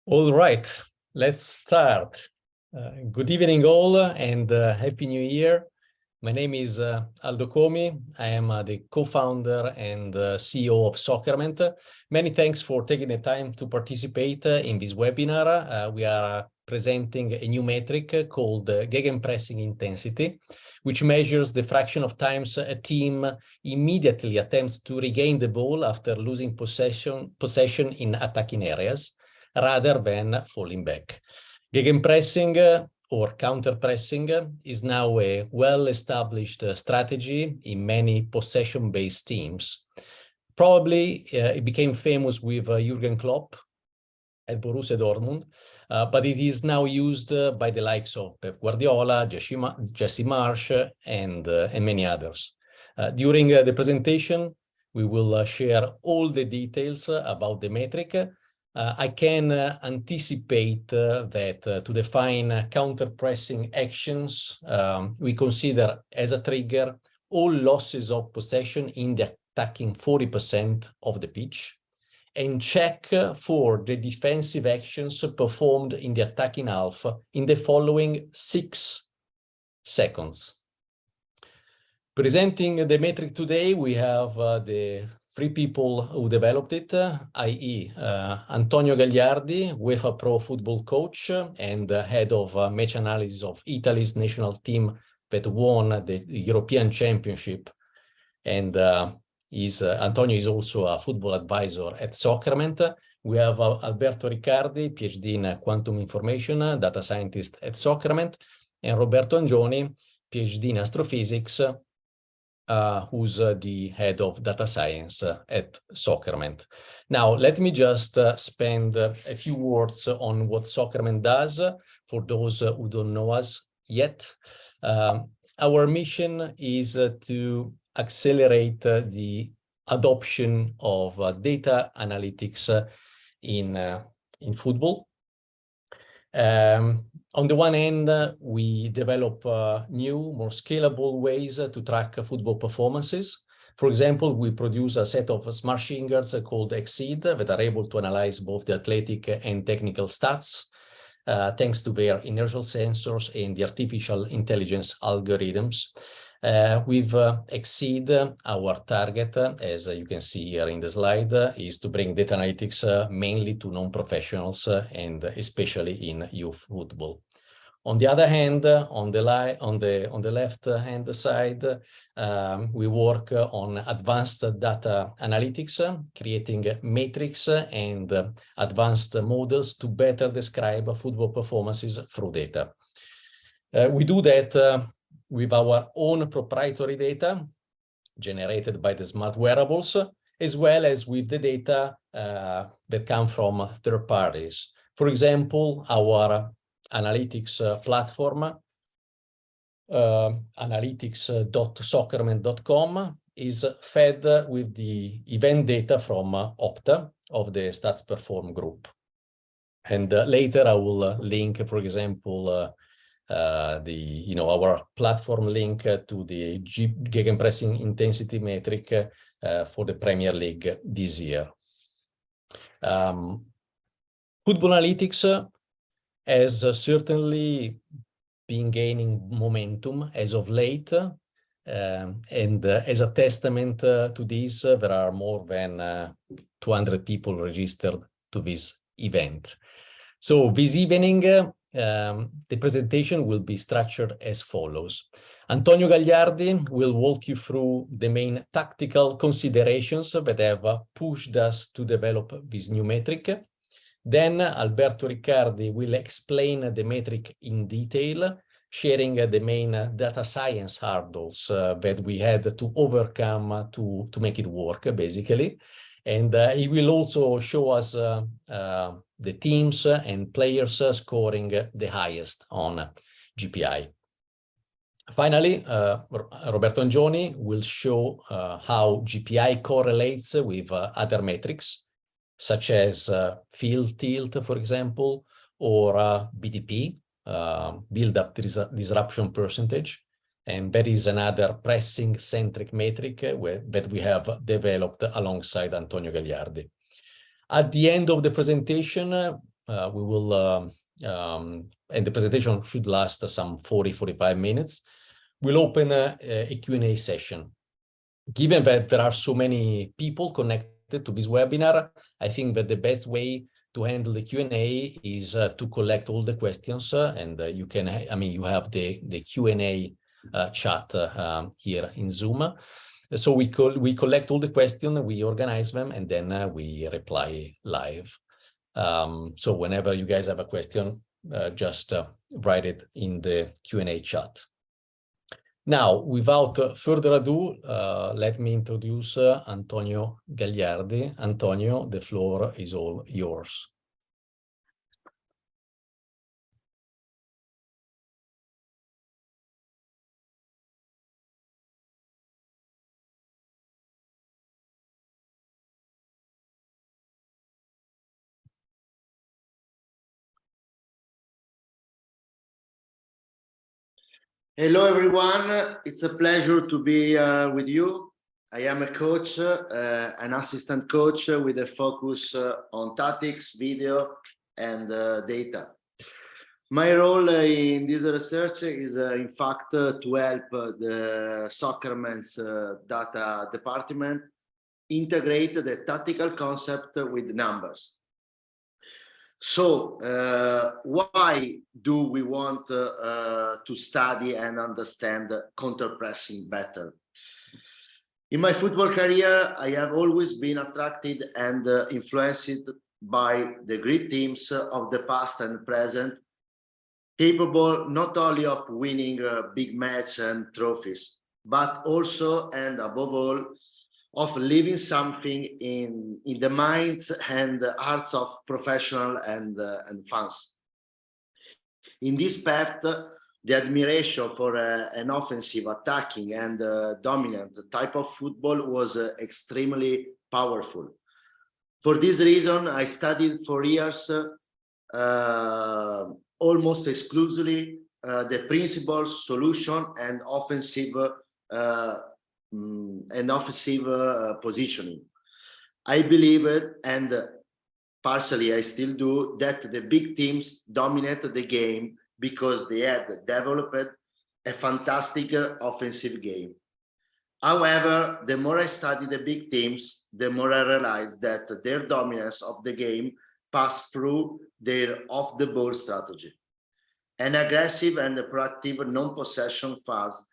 All right, let's start. Good evening all and Happy New Year. My name is Aldo Comi. I am the co-founder and CEO of Soccerment. Many thanks for taking the time to participate in this webinar. We are presenting a new metric called Gegenpressing Intensity, which measures the fraction of times a team immediately attempts to regain the ball after losing possession in attacking areas, rather than falling back. Gegenpressing or counterpressing is now a well-established strategy in many possession-based teams. Probably it became famous with Jürgen Klopp at Borussia Dortmund, but it is now used by the likes of Pep Guardiola, Jesse Marsch, and many others. During the presentation, we will share all the details about the metric. I can anticipate that to define counter-pressing actions, we consider as a trigger all losses of possession in the attacking 40% of the pitch, and check for the defensive actions performed in the attacking half in the following 6 seconds. Presenting the metric today, we have the 3 people who developed it, i.e. Antonio Gagliardi, UEFA Pro football coach and head of match analysis of Italy's national team that won the European Championship. And Antonio is also a football advisor at Soccerment. We have Alberto Riccardi, PhD in quantum information, data scientist at Soccerment, and Roberto Angioni, PhD in astrophysics, who's the head of data science at Soccerment. Now, let me just spend a few words on what Soccerment does for those who don't know us yet. Our mission is to accelerate the adoption of data analytics in football. On the one hand, we develop new, more scalable ways to track football performances. For example, we produce a set of smart shingles called Exceed that are able to analyze both the athletic and technical stats, thanks to their inertial sensors and the artificial intelligence algorithms. With Exceed, our target, as you can see here in the slide, is to bring data analytics mainly to non-professionals and especially in youth football. On the other hand, on the left-hand side, we work on advanced data analytics, creating metrics and advanced models to better describe football performances through data. We do that with our own proprietary data generated by the smart wearables, as well as with the data that come from third parties. For example, our analytics platform, analytics.soccerment.com, is fed with the event data from Opta of the Stats Perform group. And later I will link, for example, our platform link to the Gegenpressing Intensity metric for the Premier League this year. Football analytics has certainly been gaining momentum as of late, and as a testament to this, there are more than 200 people registered to this event. So this evening, the presentation will be structured as follows. Antonio Gagliardi will walk you through the main tactical considerations that have pushed us to develop this new metric. Then Alberto Riccardi will explain the metric in detail, sharing the main data science hurdles that we had to overcome to make it work, basically. And he will also show us the teams and players scoring the highest on GPI. Finally, Roberto Angioni will show how GPI correlates with other metrics, such as field tilt, for example, or BTP, build-up disruption percentage. And that is another pressing-centric metric that we have developed alongside Antonio Gagliardi. At the end of the presentation, we will, and the presentation should last some 40-45 minutes. We'll open a Q&A session. Given that there are so many people connected to this webinar, I think that the best way to handle the Q&A is to collect all the questions, and you can, you have the Q&A chat here in Zoom. So we collect all the questions, we organize them, and then we reply live. So whenever you guys have a question, just write it in the Q&A chat. Now, without further ado, let me introduce Antonio Gagliardi. Antonio, the floor is all yours. Hello, everyone. It's a pleasure to be with you. I am a coach, an assistant coach with a focus on tactics, video, and data. My role in this research is, in fact, to help the Soccerment's data department integrate the tactical concept with numbers. So why do we want to study and understand counterpressing better? In my football career, I have always been attracted and influenced by the great teams of the past and present, capable not only of winning big matches and trophies, but also and above all, of leaving something in the minds and hearts of professionals and fans. In this path, the admiration for an offensive, attacking, and dominant type of football was extremely powerful. For this reason, I studied for years almost exclusively the principles, solution, and offensive positioning. I believe it, and partially I still do, that the big teams dominated the game because they had developed a fantastic offensive game. However, the more I study the big teams, the more I realize that their dominance of the game passed through their off-the-ball strategy. An aggressive and proactive non-possession phase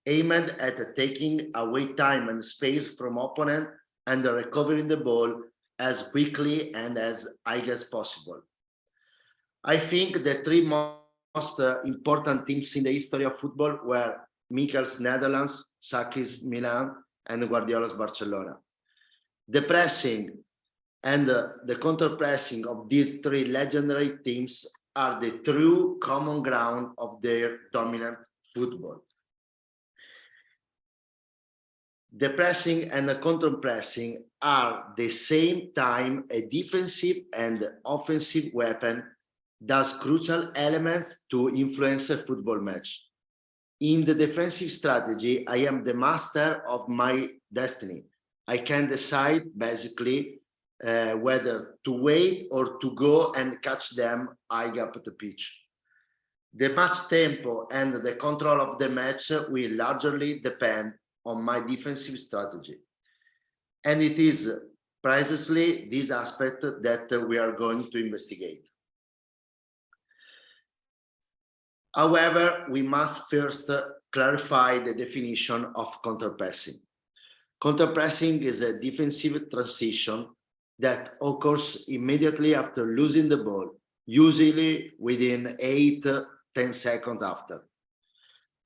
aimed at taking away time and space from opponent and recovering the ball as quickly and as high as possible. I think the three most important teams in the history of football were Michel's Netherlands, Saki's Milan, and Guardiola's Barcelona. The pressing and the counter-pressing of these three legendary teams are the true common ground of their dominant football. The pressing and the counter-pressing are at the same time a defensive and offensive weapon, thus crucial elements to influence a football match. In the defensive strategy, I am the master of my destiny. I can decide basically whether to wait or to go and catch them high up the pitch. The match tempo and the control of the match will largely depend on my defensive strategy. And it is precisely this aspect that we are going to investigate. However, we must first clarify the definition of counterpressing. Counterpressing is a defensive transition that occurs immediately after losing the ball, usually within 8-10 seconds after.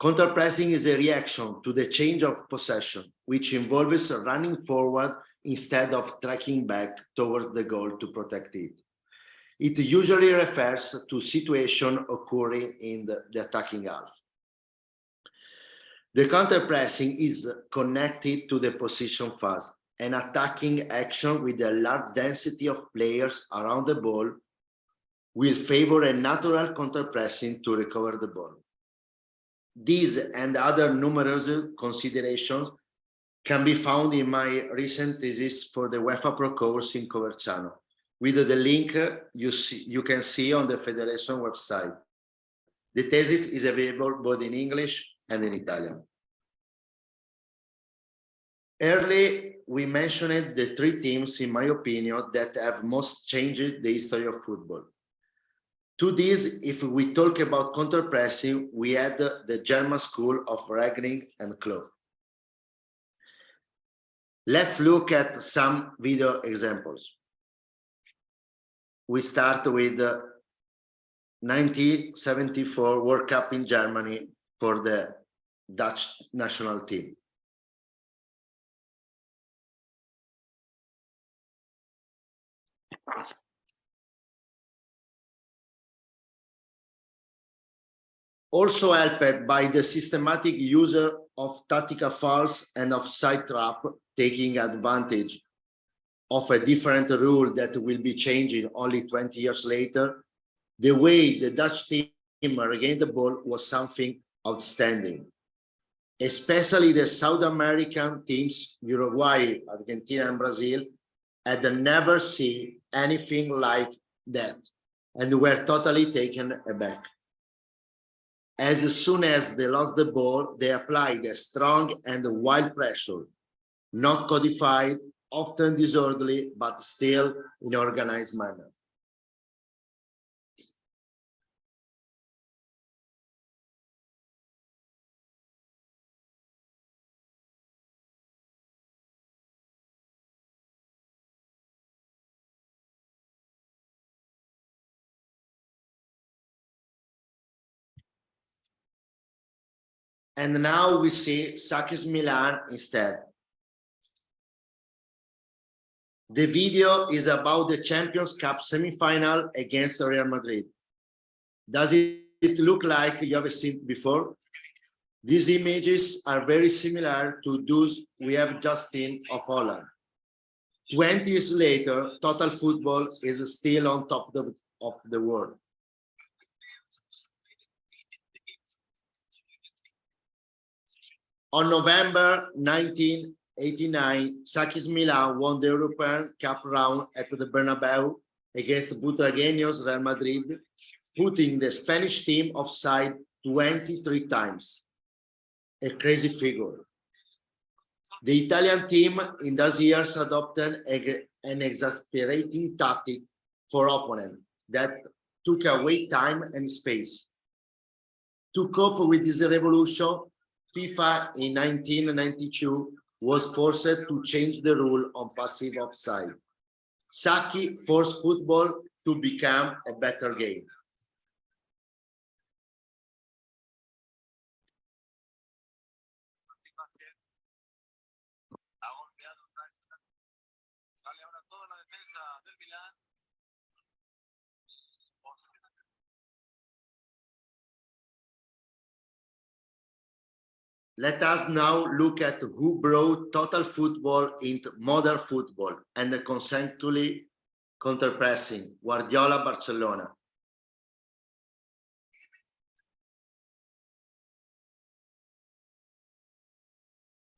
Counterpressing is a reaction to the change of possession, which involves running forward instead of tracking back towards the goal to protect it. It usually refers to situations occurring in the attacking half. The counterpressing is connected to the possession phase, an attacking action with a large density of players around the ball will favor a natural counterpressing to recover the ball. These and other numerous considerations can be found in my recent thesis for the UEFA Pro course in Coverciano, with the link you can see on the Federation website. The thesis is available both in English and in Italian. Early, we mentioned the three teams, in my opinion, that have most changed the history of football. To this, if we talk about counterpressing, we had the German school of Rangnick and Klopp. Let's look at some video examples. We start with the 1974 World Cup in Germany for the Dutch national team. Also helped by the systematic use of tactical fouls and offside trap, taking advantage of a different rule that will be changing only 20 years later, the way the Dutch team regained the ball was something outstanding. Especially the South American teams, Uruguay, Argentina, and Brazil, had never seen anything like that and were totally taken aback. As soon as they lost the ball, they applied a strong and wild pressure, not codified, often disorderly, but still in an organized manner. And now we see Saki's Milan instead. The video is about the Champions Cup semi-final against Real Madrid. Does it look like you have seen before? These images are very similar to those we have just seen of Holland. 20 years later, total football is still on top of the world. On November 1989, Saki's Milan won the European Cup round at the Bernabeu against Butragueños Real Madrid, putting the Spanish team offside 23 times. A crazy figure. The Italian team in those years adopted an exasperating tactic for opponents that took away time and space. To cope with this revolution, FIFA in 1992 was forced to change the rule on passive offside. Saki forced football to become a better game. Let us now look at who brought total football into modern football and consequently counterpressing, Guardiola, Barcelona.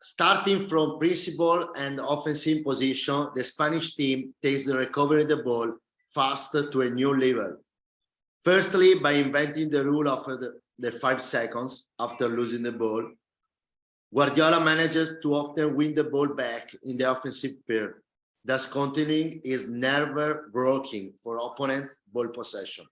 Starting from principle and offensive position, the Spanish team takes the recovery of the ball fast to a new level. Firstly, by inventing the rule of the 5 seconds after losing the ball, Guardiola manages to often win the ball back in the offensive period, thus continuing is never broken for opponents' ball possession.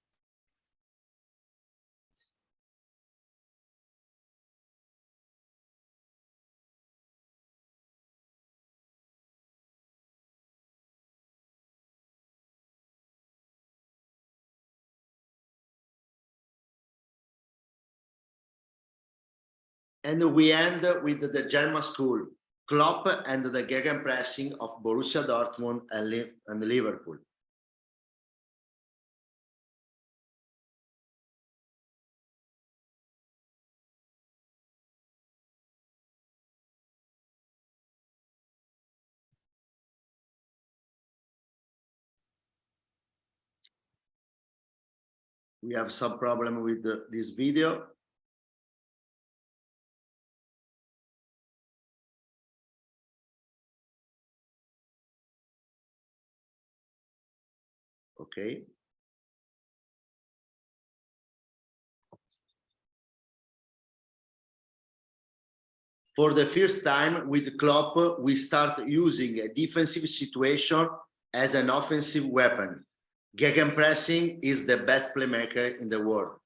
And we end with the German school, Klopp and the Gegenpressing of Borussia Dortmund and Liverpool. We have some problem with this video. Okay. For the first time with Klopp, we start using a defensive situation as an offensive weapon. Gegenpressing is the best playmaker in the world.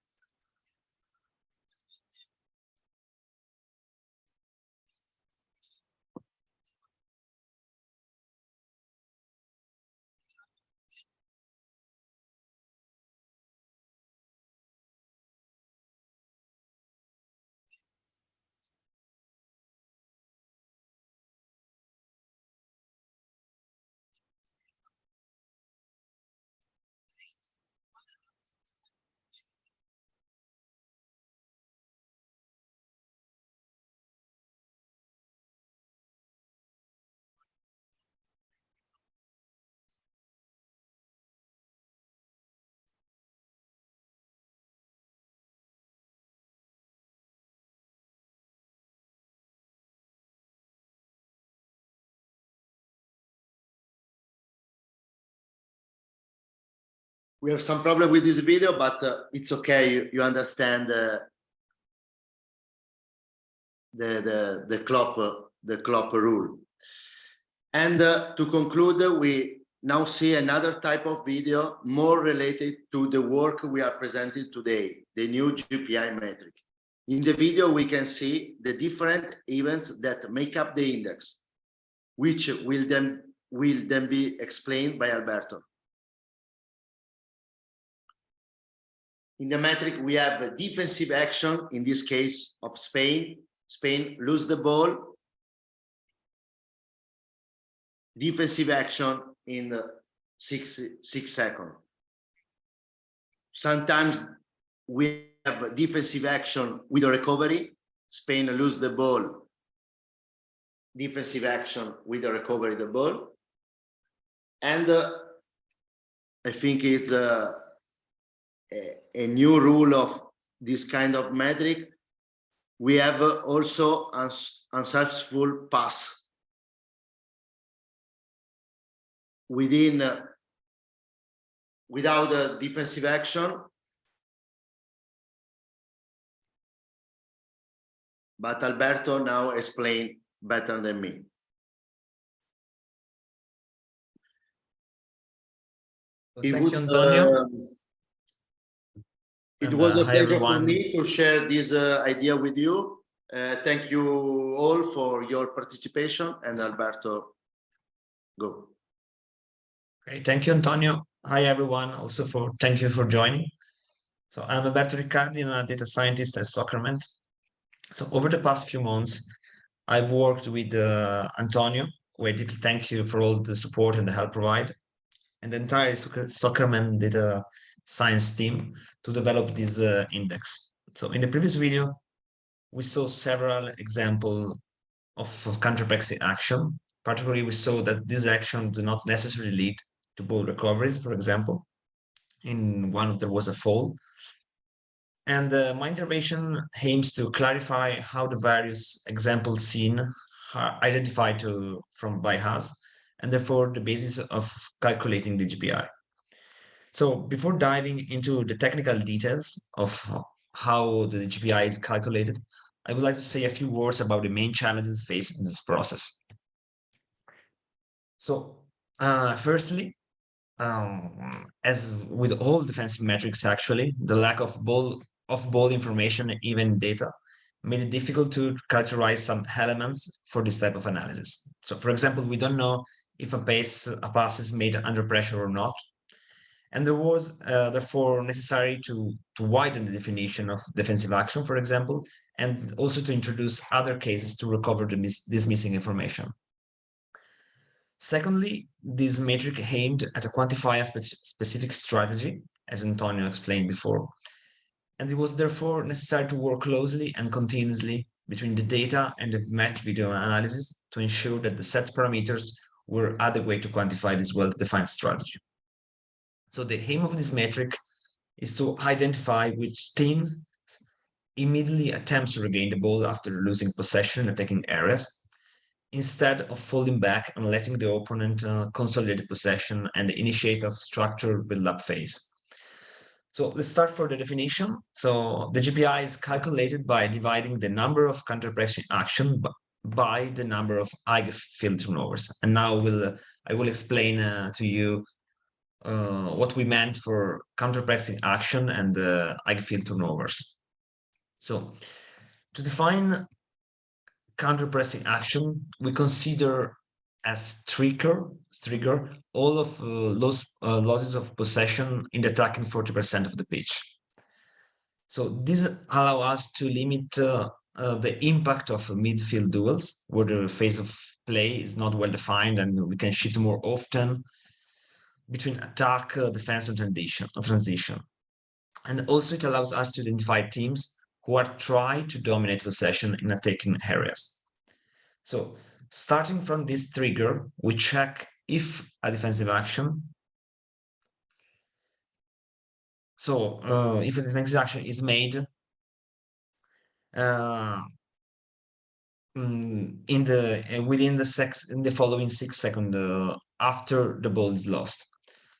We have some problem with this video, but it's okay. You understand the Klopp rule. And to conclude, we now see another type of video more related to the work we are presenting today, the new GPI metric. In the video, we can see the different events that make up the index, which will then be explained by Alberto. In the metric, we have a defensive action, in this case of Spain. Spain lose the ball. Defensive action in 6 seconds. Sometimes we have a defensive action with a recovery. Spain lose the ball. Defensive action with a recovery the ball. And I think it's a new rule of this kind of metric. We have also unsuccessful pass without a defensive action. But Alberto now explained better than me. Thank you, Antonio. It was a pleasure for everyone. me to share this idea with you. Thank you all for your participation, and Alberto, go. Okay, thank you, Antonio. Hi, everyone. Also, thank you for joining. So I'm Alberto Riccardi, and I'm a data scientist at Soccerment. So over the past few months, I've worked with Antonio, who I deeply thank you for all the support and the help provided, and the entire Soccerment data science team to develop this index. So in the previous video, we saw several examples of counterpressing action. Particularly, we saw that these actions do not necessarily lead to ball recoveries. For example, in one there was a fall. And my intervention aims to clarify how the various examples seen are identified by us, and therefore the basis of calculating the GPI. So before diving into the technical details of how the GPI is calculated, I would like to say a few words about the main challenges faced in this process. So firstly, as with all defensive metrics, actually, the lack of ball information, even data, made it difficult to characterize some elements for this type of analysis. So for example, we don't know if a pass is made under pressure or not. And there was therefore necessary to widen the definition of defensive action, for example, and also to introduce other cases to recover this missing information. Secondly, this metric aimed at quantifying a specific strategy, as Antonio explained before, and it was therefore necessary to work closely and continuously between the data and the match video analysis to ensure that the set parameters were adequate to quantify this well-defined strategy. So the aim of this metric is to identify which teams immediately attempts to regain the ball after losing possession in attacking areas, instead of falling back and letting the opponent consolidate the possession and initiate a structured build-up phase. So let's start for the definition. So the GPI is calculated by dividing the number of counterpressing action by the number of IG field turnovers. And now I will explain to you what we meant for counterpressing action and the IG field turnovers. So to define counterpressing action, we consider as trigger all of losses of possession in the attacking 40% of the pitch. So this allows us to limit the impact of midfield duels, where the phase of play is not well defined and we can shift more often between attack, defense, and transition. And also it allows us to identify teams who are trying to dominate possession in attacking areas. So starting from this trigger, we check if a defensive action. So if a defensive action is made within the following 6 seconds after the ball is lost.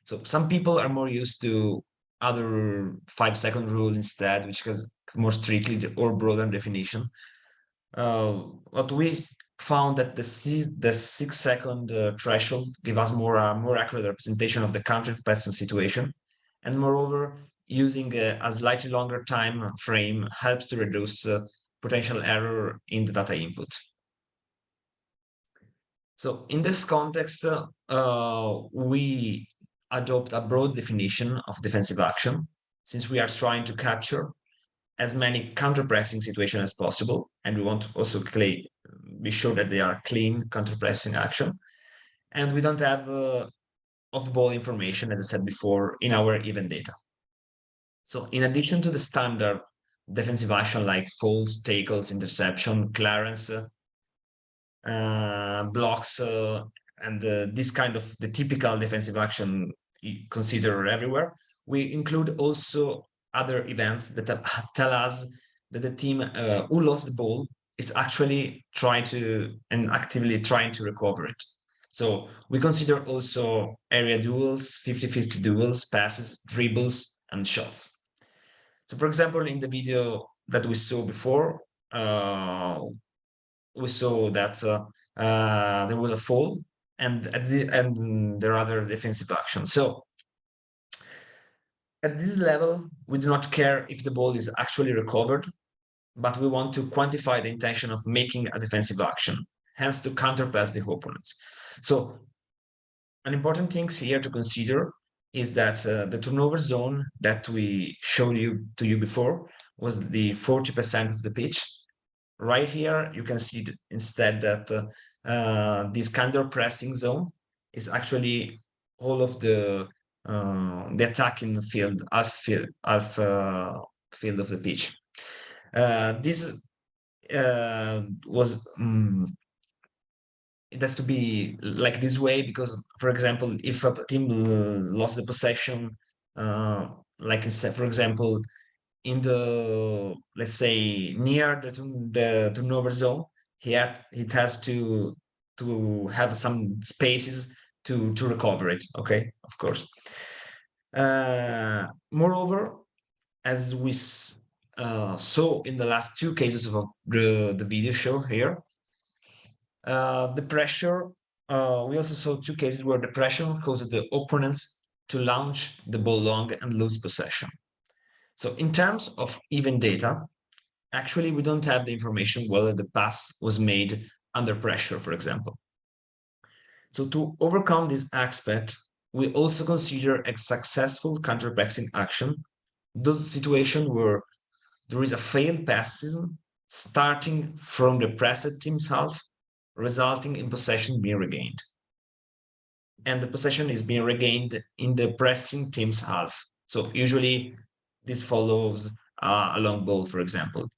So some people are more used to other 5-second rule instead, which has more strictly or broader definition. But we found that the 6-second threshold give us more accurate representation of the counter-pressing situation, and moreover, using a slightly longer time frame helps to reduce potential error in the data input. So in this context, we adopt a broad definition of defensive action, since we are trying to capture as many counter-pressing situations as possible, and we want to also be sure that they are clean counter-pressing action, and we don't have off-ball information, as I said before, in our event data. So in addition to the standard defensive action like fouls, tackles, interception, clearance, blocks, and this kind of the typical defensive action you consider everywhere, we include also other events that tell us that the team who lost the ball is actually actively trying to recover it. So we consider also area duels, 50-50 duels, passes, dribbles, and shots. So for example, in the video that we saw before, we saw that there was a foul and there are other defensive actions. So at this level, we do not care if the ball is actually recovered, but we want to quantify the intention of making a defensive action, hence to counterpress the opponents. So an important thing here to consider is that the turnover zone that we showed to you before was the 40% of the pitch. Right here, you can see instead that this counter-pressing zone is actually all of the attacking field, half field of the pitch. This was it has to be like this way because, for example, if a team lost the possession, like for example, in the, let's say, near the turnover zone, it has to have some spaces to recover it. Okay, of course. Moreover, as we saw in the last 2 cases of the video show here, the pressure, we also saw 2 cases where the pressure caused the opponents to launch the ball long and lose possession. So in terms of event data, actually, we don't have the information whether the pass was made under pressure, for example. So to overcome this aspect, we also consider a successful counterpressing action those situations where there is a failed passing starting from the pressed team's half, resulting in possession being regained. And the possession is being regained in the pressing team's half. So usually this follows a long ball, for example.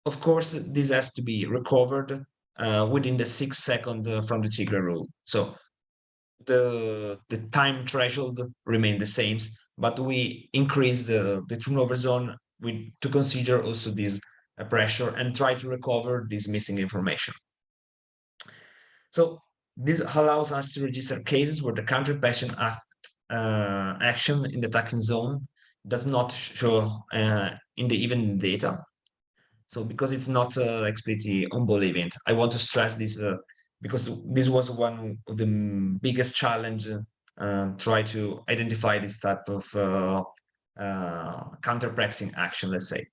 Of course, this has to be recovered within the 6 seconds from the trigger rule. So the time threshold remains the same, but we increase the turnover zone to consider also this pressure and try to recover this missing information. So this allows us to register cases where the counterpressing action in the attacking zone does not show in the event data. So because it's not explicitly on ball event, I want to stress this because this was one of the biggest challenge try to identify this type of counterpressing action, let's say.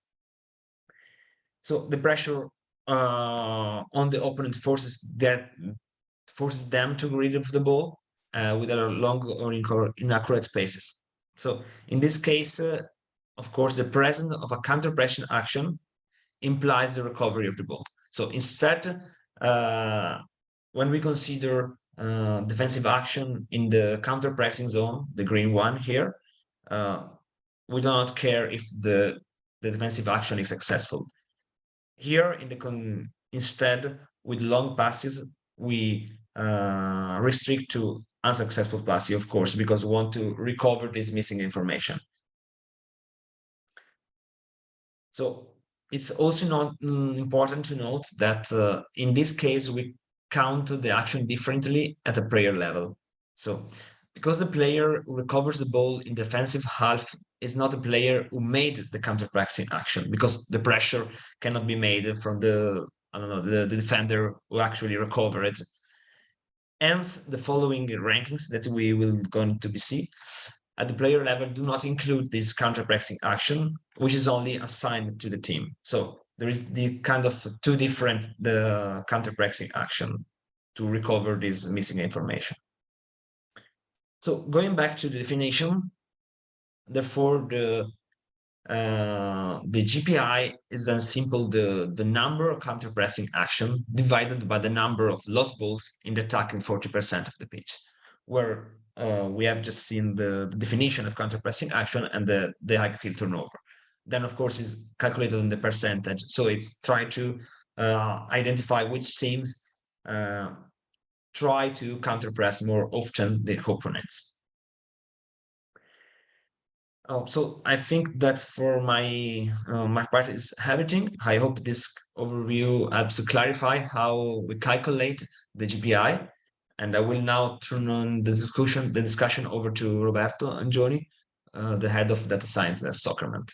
So the pressure on the opponent forces them to get rid of the ball with a long or inaccurate passes. So in this case, of course, the presence of a counterpressing action implies the recovery of the ball. So instead, when we consider defensive action in the counterpressing zone, the green one here, we do not care if the defensive action is successful. Here, instead, with long passes, we restrict to unsuccessful passes, of course, because we want to recover this missing information. So it's also not important to note that in this case, we count the action differently at the player level. So because the player who recovers the ball in defensive half is not a player who made the counterpressing action, because the pressure cannot be made from the defender who actually recovered it. Hence, the following rankings that we will going to be see at the player level do not include this counterpressing action, which is only assigned to the team. So there is the kind of two different the counterpressing action to recover this missing information. So going back to the definition, therefore the GPI is then simple the number of counterpressing action divided by the number of lost balls in the attacking 40% of the pitch, where we have just seen the definition of counterpressing action and the high field turnover. Then, of course, is calculated on the percentage. So it's try to identify which teams try to counterpress more often the opponents. So I think that for my part is everything. I hope this overview helps to clarify how we calculate the GPI. And I will now turn on the discussion over to Roberto Angioni, the head of data science at Soccerment.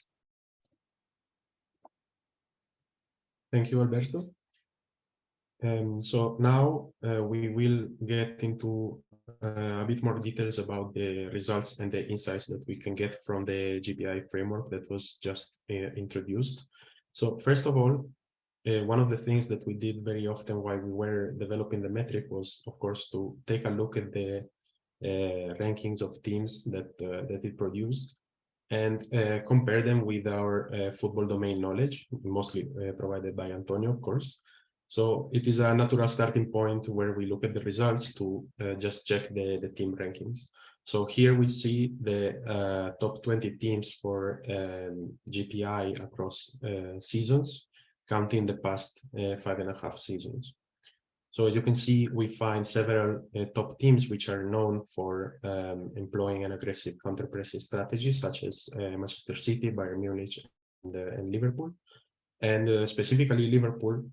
Thank you, Alberto. So now we will get into a bit more details about the results and the insights that we can get from the GPI framework that was just introduced. So first of all, one of the things that we did very often while we were developing the metric was, of course, to take a look at the rankings of teams that it produced and compare them with our football domain knowledge, mostly provided by Antonio, of course. So it is a natural starting point where we look at the results to just check the team rankings. So here we see the top 20 teams for GPI across seasons, counting the past 5.5 seasons. So as you can see, we find several top teams which are known for employing an aggressive counter-pressing strategy, such as Manchester City, Bayern Munich, and Liverpool. And specifically Liverpool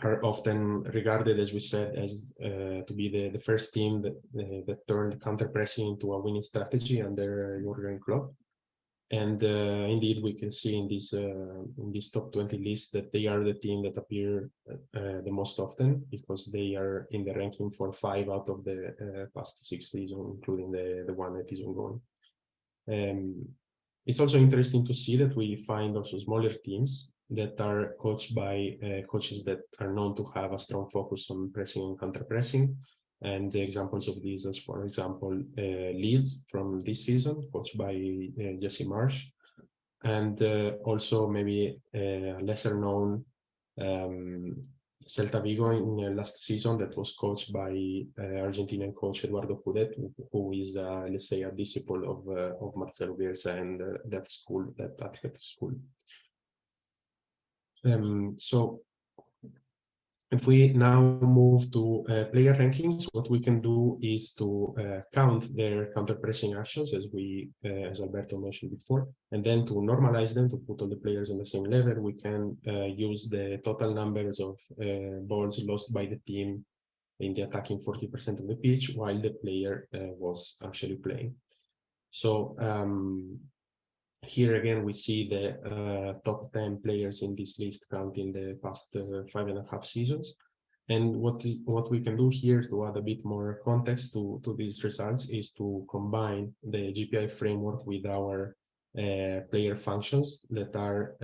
are often regarded, as we said, as to be the first team that turned counter-pressing into a winning strategy under Jurgen Klopp. And indeed, we can see in this top 20 list that they are the team that appear the most often, because they are in the ranking for 5 out of the past 6 seasons, including the one that is ongoing. It's also interesting to see that we find also smaller teams that are coached by coaches that are known to have a strong focus on pressing and counter-pressing. And the examples of these is, for example, Leeds from this season, coached by Jesse Marsh, and also maybe lesser known Celta Vigo in last season that was coached by Argentinian coach Eduardo Coudet, who is, let's say, a disciple of Marcelo Bielsa and that athletic school. So If we now move to player rankings, what we can do is to count their counter-pressing actions, as Alberto mentioned before, and then to normalize them, to put all the players on the same level. We can use the total numbers of balls lost by the team in the attacking 40% of the pitch while the player was actually playing. So here again, we see the top 10 players in this list counting the past 5.5 seasons. And what we can do here to add a bit more context to these results is to combine the GPI framework with our player functions that are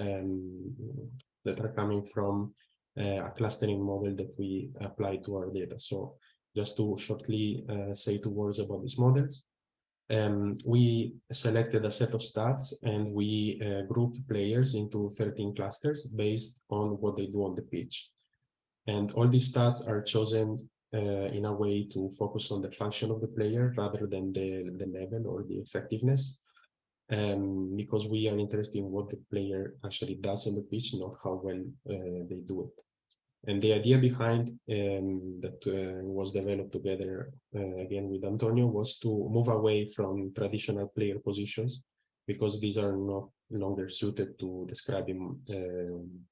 coming from a clustering model that we apply to our data. So just to shortly say 2 words about these models. We selected a set of stats and we grouped players into 13 clusters based on what they do on the pitch. And all these stats are chosen in a way to focus on the function of the player rather than the level or the effectiveness, because we are interested in what the player actually does on the pitch, not how well they do it. And the idea behind that was developed together again with Antonio was to move away from traditional player positions, because these are no longer suited to describing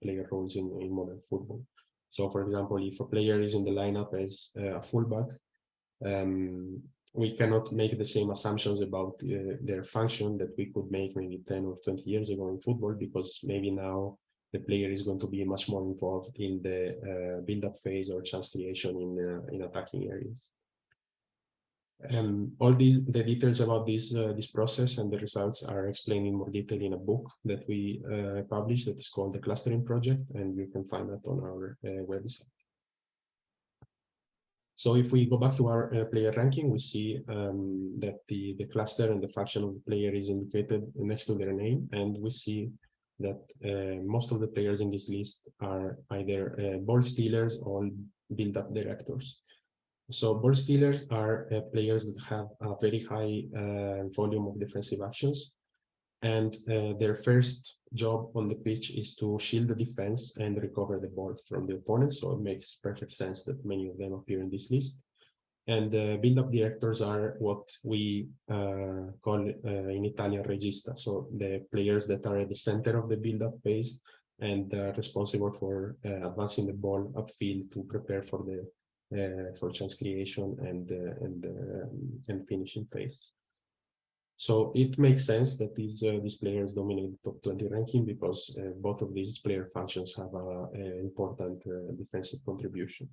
player roles in modern football. So, for example, if a player is in the lineup as a fullback, we cannot make the same assumptions about their function that we could make maybe 10 or 20 years ago in football, because maybe now the player is going to be much more involved in the build-up phase or chance creation in attacking areas. All the details about this process and the results are explained in more detail in a book that we published that is called The Clustering Project, and you can find that on our website. So if we go back to our player ranking, we see that the cluster and the function of the player is indicated next to their name, and we see that most of the players in this list are either ball stealers or build-up directors. So ball stealers are players that have a very high volume of defensive actions, and their first job on the pitch is to shield the defense and recover the ball from the opponent. So it makes perfect sense that many of them appear in this list. And build-up directors are what we call in Italian regista. So the players that are at the center of the build-up phase and responsible for advancing the ball upfield to prepare for the for chance creation and finishing phase. So it makes sense that these players dominate the top 20 ranking, because both of these player functions have an important defensive contribution.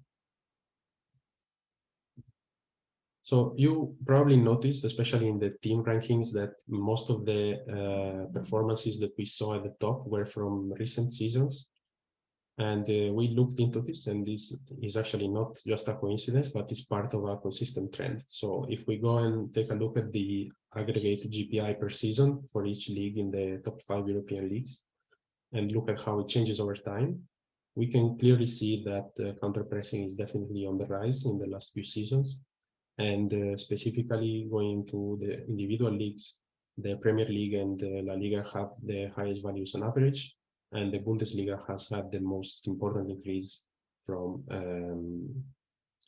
So you probably noticed, especially in the team rankings, that most of the performances that we saw at the top were from recent seasons. And we looked into this, and this is actually not just a coincidence, but it's part of a consistent trend. So if we go and take a look at the aggregate GPI per season for each league in the top 5 European leagues, and look at how it changes over time, we can clearly see that counter-pressing is definitely on the rise in the last few seasons. And specifically going to the individual leagues, the Premier League and La Liga have the highest values on average, and the Bundesliga has had the most important increase from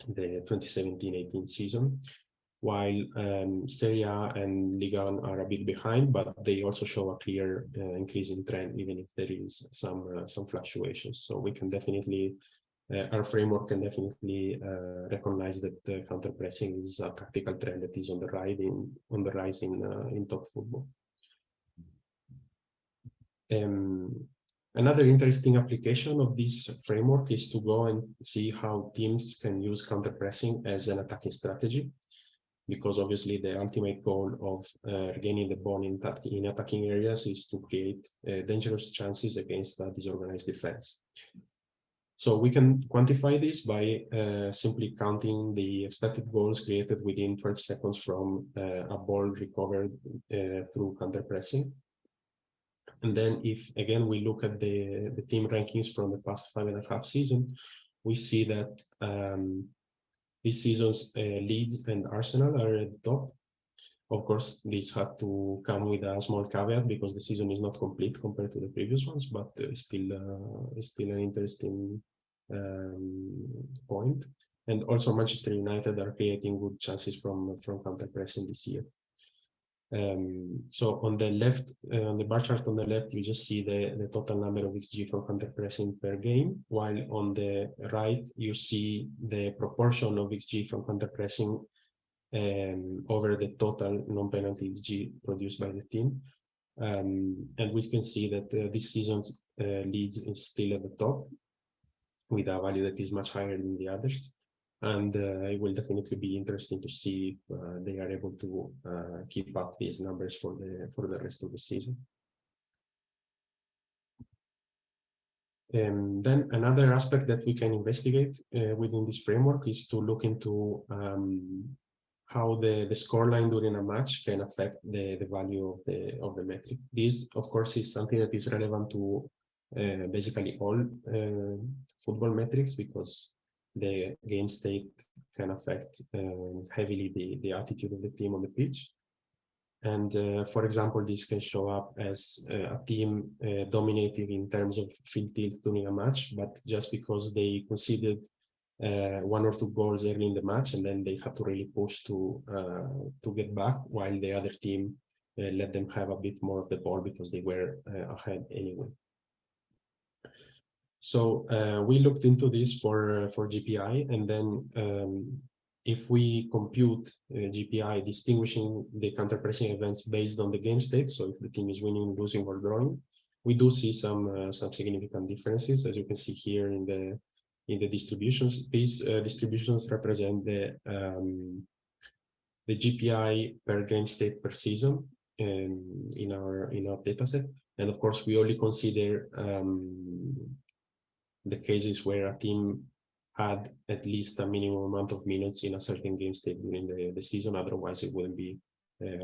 the 2017-18 season, while Serie A and Liga are a bit behind, but they also show a clear increasing trend, even if there is some fluctuations. So we can definitely, our framework can definitely recognize that counter-pressing is a tactical trend that is on the rise in top football. Another interesting application of this framework is to go and see how teams can use counter-pressing as an attacking strategy, because obviously the ultimate goal of regaining the ball in attacking areas is to create dangerous chances against a disorganized defense. So we can quantify this by simply counting the expected goals created within 12 seconds from a ball recovered through counter-pressing. And then if, again, we look at the team rankings from the past 5.5 seasons, we see that this season's Leeds and Arsenal are at the top. Of course, these have to come with a small caveat, because the season is not complete compared to the previous ones, but still an interesting point. And also Manchester United are creating good chances from counter-pressing this year. So on the left, on the bar chart on the left, you just see the total number of XG from counter-pressing per game, while on the right, you see the proportion of XG from counter-pressing over the total non-penalty XG produced by the team. And we can see that this season's Leeds is still at the top with a value that is much higher than the others. And it will definitely be interesting to see if they are able to keep up these numbers for the rest of the season. And then another aspect that we can investigate within this framework is to look into how the scoreline during a match can affect the value of the metric. This, of course, is something that is relevant to basically all football metrics, because the game state can affect heavily the attitude of the team on the pitch. And for example, this can show up as a team dominating in terms of field tilt during a match, but just because they conceded 1 or 2 goals early in the match, and then they had to really push to get back, while the other team let them have a bit more of the ball because they were ahead anyway. So we looked into this for GPI, and then if we compute GPI distinguishing the counter-pressing events based on the game state, so if the team is winning, losing, or drawing, we do see some significant differences, as you can see here in the distributions. These distributions represent the GPI per game state per season in our dataset, and of course we only consider the cases where a team had at least a minimum amount of minutes in a certain game state during the season, otherwise it wouldn't be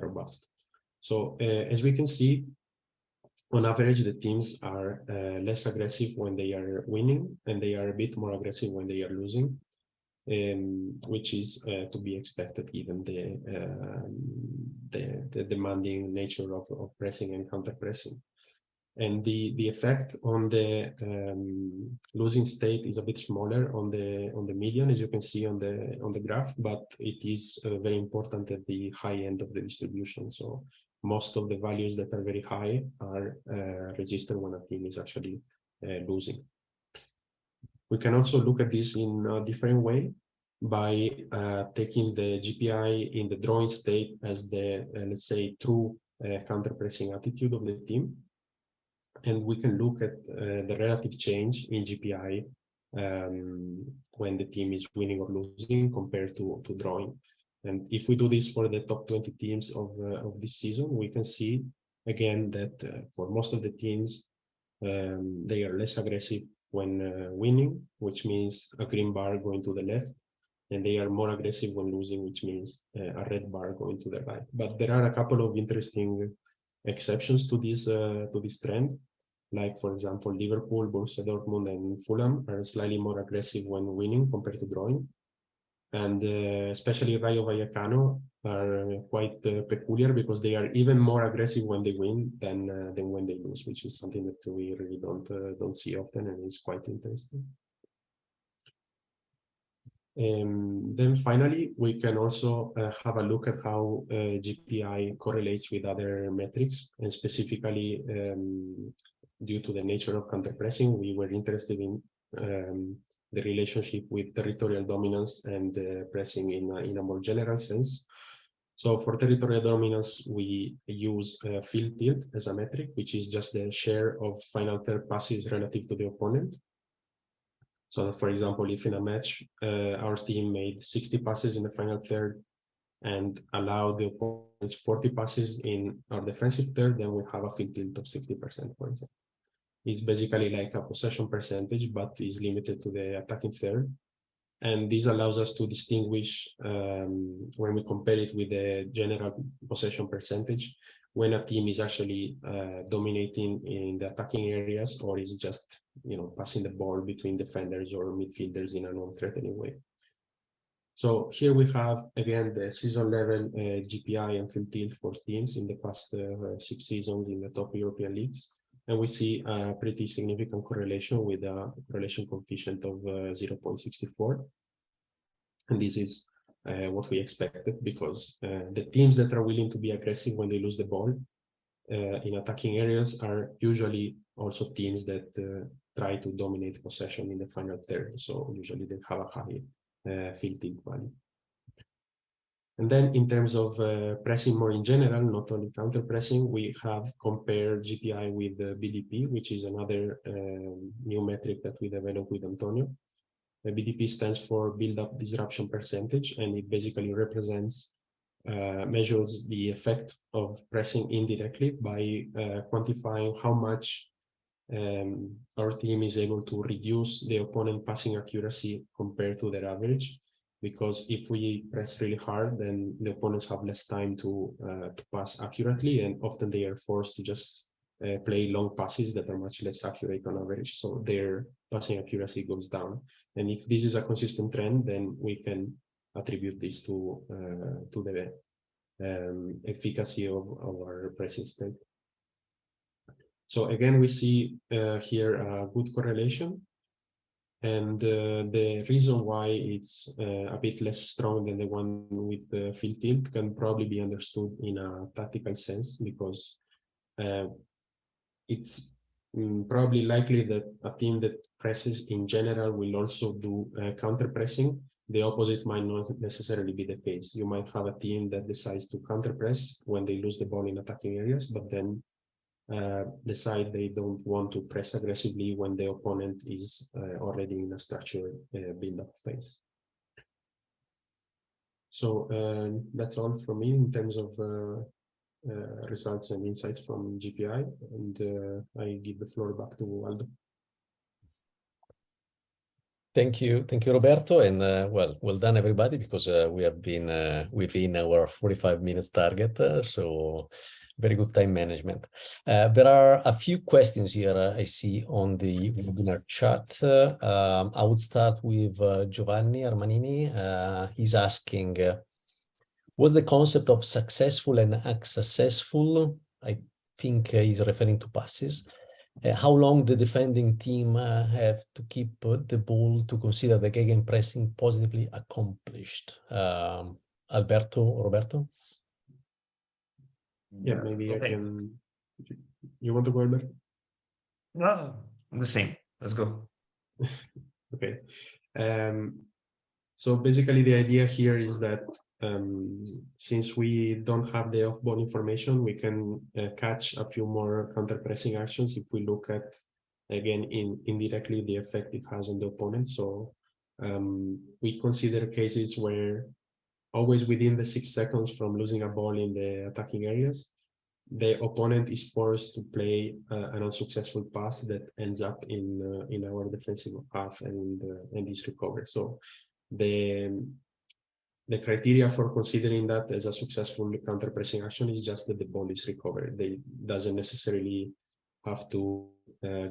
robust. So as we can see, on average, the teams are less aggressive when they are winning, and they are a bit more aggressive when they are losing, which is to be expected given the demanding nature of pressing and counter-pressing. And the effect on the losing state is a bit smaller on the median, as you can see on the graph, but it is very important at the high end of the distribution. So most of the values that are very high are registered when a team is actually losing. We can also look at this in a different way by taking the GPI in the drawing state as the let's say true counter-pressing attitude of the team. And we can look at the relative change in GPI when the team is winning or losing compared to drawing. And if we do this for the top 20 teams of this season, we can see again that for most of the teams, they are less aggressive when winning, which means a green bar going to the left, and they are more aggressive when losing, which means a red bar going to the right. But there are a couple of interesting exceptions to this trend. Like, for example, Liverpool, Borussia Dortmund, and Fulham are slightly more aggressive when winning compared to drawing. And especially Rayo Vallecano are quite peculiar because they are even more aggressive when they win than when they lose, which is something that we really don't see often, and it's quite interesting. Then finally, we can also have a look at how GPI correlates with other metrics, and specifically due to the nature of counter-pressing, we were interested in the relationship with territorial dominance and pressing in a more general sense. So for territorial dominance, we use field tilt as a metric, which is just the share of final third passes relative to the opponent. So for example, if in a match, our team made 60 passes in the final third and allowed the opponents 40 passes in our defensive third, then we have a field tilt of 60%, for example. It's basically like a possession percentage, but is limited to the attacking third. And this allows us to distinguish when we compare it with the general possession percentage, when a team is actually dominating in the attacking areas, or is just passing the ball between defenders or midfielders in a non-threatening way. So here we have again the season level GPI and field tilt for teams in the past 6 seasons in the top European leagues. and we see a pretty significant correlation with a correlation coefficient of 0.64. And this is what we expected, because the teams that are willing to be aggressive when they lose the ball in attacking areas are usually also teams that try to dominate possession in the final third. So usually they have a high field tilt value. And then in terms of pressing more in general, not only counter pressing, we have compared GPI with BDP, which is another new metric that we developed with Antonio. The BDP stands for build-up disruption percentage, and it basically represents, measures the effect of pressing indirectly by quantifying how much our team is able to reduce the opponent passing accuracy compared to their average. Because if we press really hard, then the opponents have less time to pass accurately, and often they are forced to just play long passes that are much less accurate on average. So their passing accuracy goes down. And if this is a consistent trend, then we can attribute this to the efficacy of our pressing state. So again, we see here a good correlation. And the reason why it's a bit less strong than the one with the field tilt can probably be understood in a tactical sense, because it's probably likely that a team that presses in general will also do counter pressing. The opposite might not necessarily be the case. You might have a team that decides to counter press when they lose the ball in attacking areas, but then decide they don't want to press aggressively when the opponent is already in a structured build-up phase. So that's all from me in terms of results and insights from GPI, and I give the floor back to Aldo. Thank you, Roberto, and well done everybody, because we have been within our 45 minutes target, so very good time management. There are a few questions here I see on the webinar chat. I would start with Giovanni Armanini. He's asking, what's the concept of successful and unsuccessful? I think he's referring to passes. How long the defending team have to keep the ball to consider the gegenpressing positively accomplished? Alberto or Roberto? Yeah, maybe okay. I can. You want to go, Albert? No, the same. Let's go. Okay. So basically the idea here is that since we don't have the off-ball information, we can catch a few more counter-pressing actions if we look at, again, indirectly the effect it has on the opponent. So we consider cases where always within the 6 seconds from losing a ball in the attacking areas, the opponent is forced to play an unsuccessful pass that ends up in our defensive half and is recovered. So the criteria for considering that as a successful counter-pressing action is just that the ball is recovered. They doesn't necessarily have to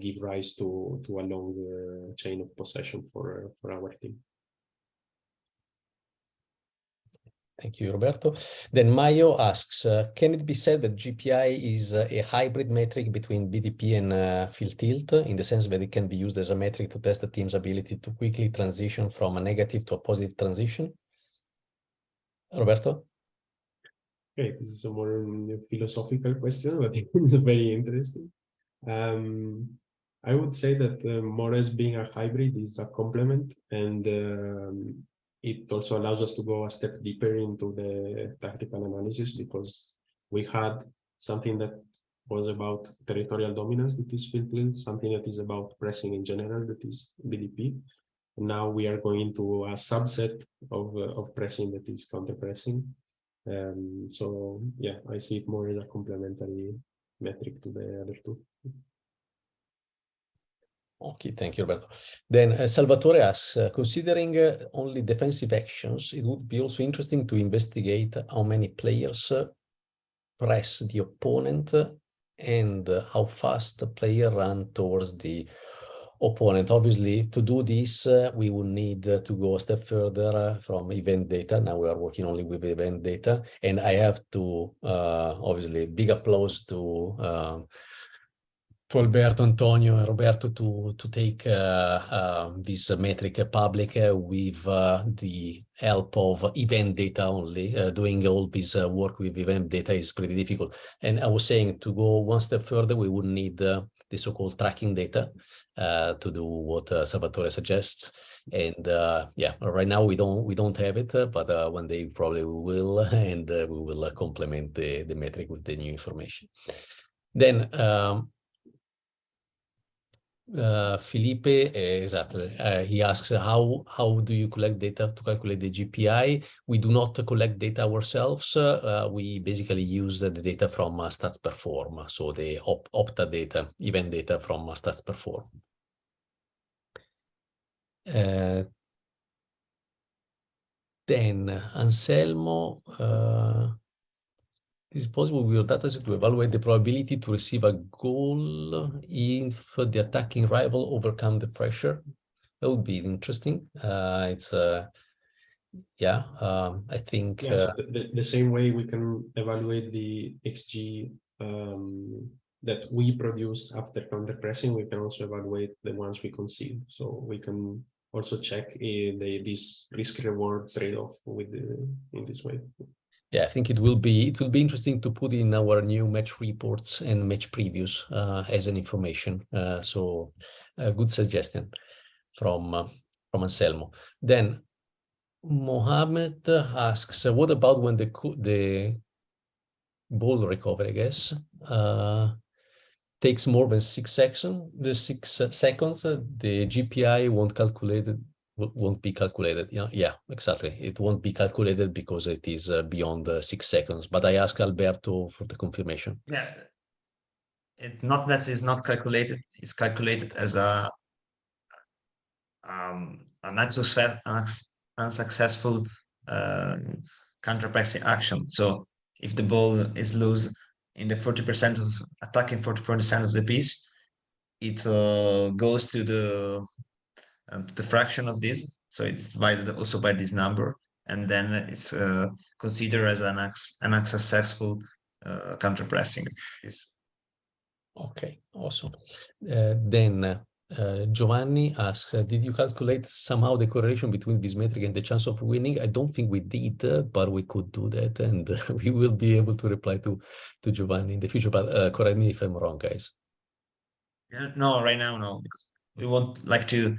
give rise to a long chain of possession for our team. Thank you, Roberto. Then Mayo asks, can it be said that GPI is a hybrid metric between BDP and field tilt, in the sense that it can be used as a metric to test the team's ability to quickly transition from a negative to a positive transition? Roberto? Okay, this is a more philosophical question, but it's very interesting. I would say that more as being a hybrid is a complement, and it also allows us to go a step deeper into the tactical analysis, because we had something that was about territorial dominance, that is field tilt, something that is about pressing in general, that is BDP. And now we are going to a subset of pressing, that is counter pressing. So yeah, I see it more as a complementary metric to the other two. Okay, thank you, Roberto. Then Salvatore asks, considering only defensive actions, it would be also interesting to investigate how many players press the opponent and how fast a player runs towards the opponent. Obviously, to do this, we will need to go a step further from event data. Now we are working only with event data, and I have to obviously big applause to Alberto, Antonio, and Roberto to take this metric public with the help of event data only. Doing all this work with event data is pretty difficult. And I was saying, to go one step further, we would need the so-called tracking data to do what Salvatore suggests. And yeah, right now we don't have it, but one day probably we will, and we will complement the metric with the new information. Then Felipe, exactly. He asks, how do you collect data to calculate the GPI? We do not collect data ourselves. We basically use the data from Stats Perform, so the Opta data, event data from Stats Perform. Then Anselmo, is it possible with your dataset to evaluate the probability to receive a goal if the attacking rival overcome the pressure? That would be interesting. It's yeah, I think yes, the same way we can evaluate the XG that we produce after counterpressing, we can also evaluate the ones we concede. So we can also check this risk-reward trade-off in this way. Yeah, I think it will be interesting to put in our new match reports and match previews as an information. So a good suggestion from Anselmo. Then Mohammed asks, what about when the ball recovery, I guess, takes more than 6 seconds? The 6 seconds, the GPI won't be calculated. Yeah, exactly. It won't be calculated because it is beyond 6 seconds. But I ask Alberto for the confirmation. Yeah, not that it's not calculated. It's calculated as an unsuccessful counterpressing action. So if the ball is loose in the 40% of attacking 40% of the piece, it goes to the fraction of this. So it's divided also by this number, and then it's considered as an unsuccessful counterpressing. Okay, awesome. Then Giovanni asks, did you calculate somehow the correlation between this metric and the chance of winning? I don't think we did, but we could do that, and we will be able to reply to Giovanni in the future. But correct me if I'm wrong, guys. No, right now, no, because we want like to